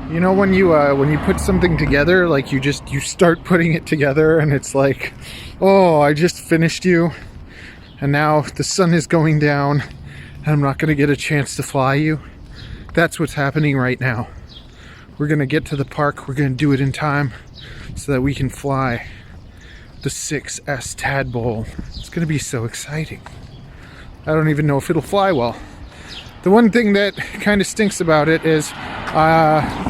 You know when you put something together, like you start putting it together and it's like, oh, I just finished you and now the sun is going down and I'm not going to get a chance to fly you. That's what's happening right now. We're going to get to the park. We're going to do it in time so that we can fly the 6S Tadpole. It's going to be so exciting. I don't even know if it'll fly well. The one thing that kind of stinks about it is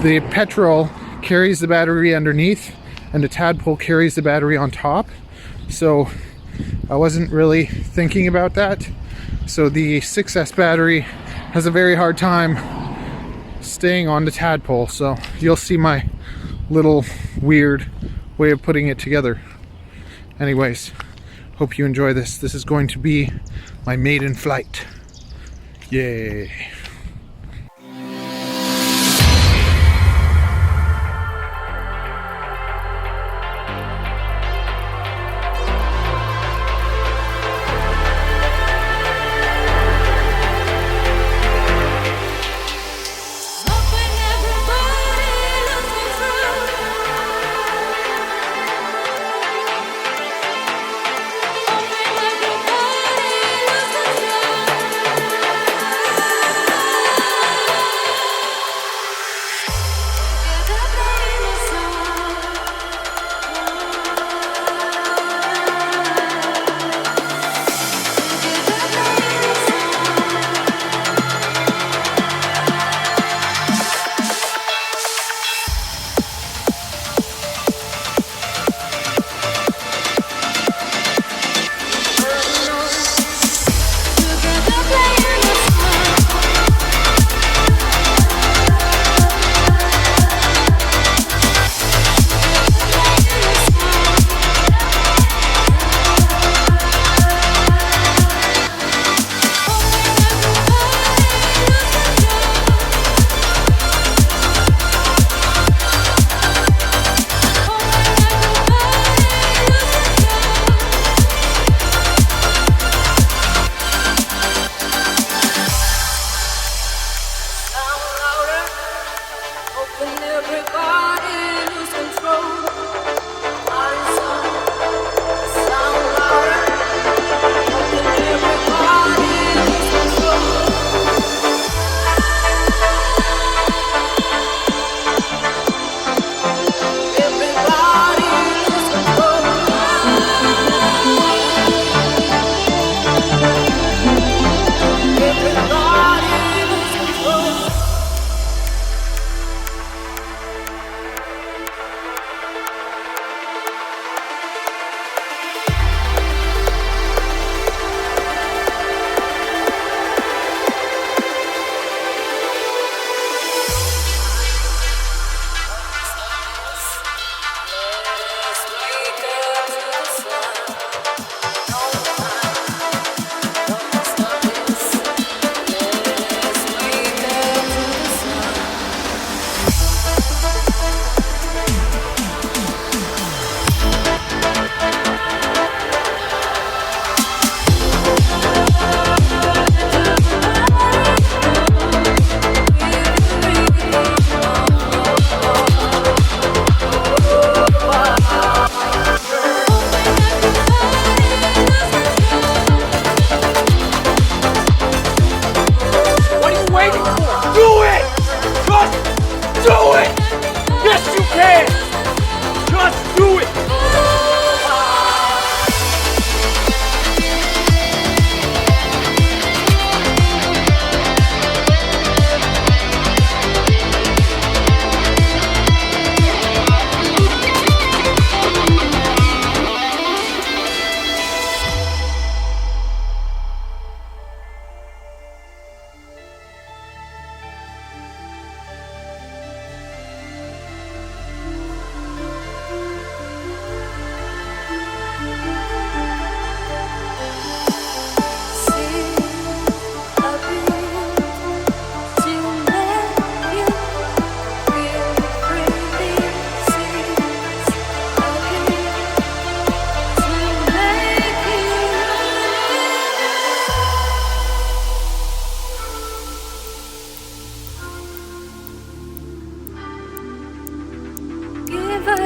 the Petrel carries the battery underneath and the Tadpole carries the battery on top. So I wasn't really thinking about that. So the 6S battery has a very hard time staying on the Tadpole. So you'll see my little weird way of putting it together. Anyways, hope you enjoy this. This is going to be my maiden flight. Yay.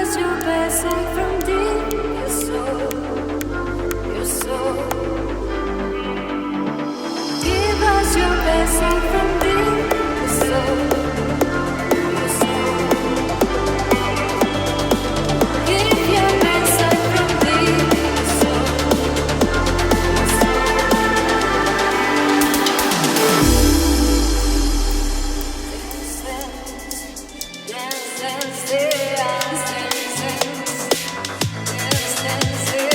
us your best side from deep your soul, your soul. Give us your best side from deep your soul, your soul. Give your best side from deep your soul, your soul. Dance, dance, dance, dance, dance, dance, dance, dance, dance.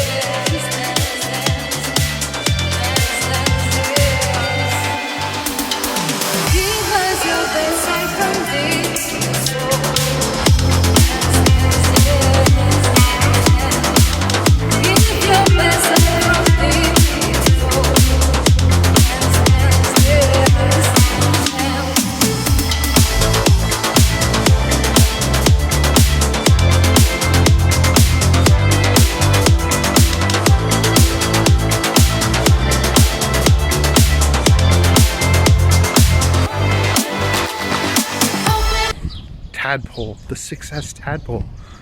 Give us your best side from deep your soul. Give your best side from deep your soul. Tadpole, the 6S Tadpole.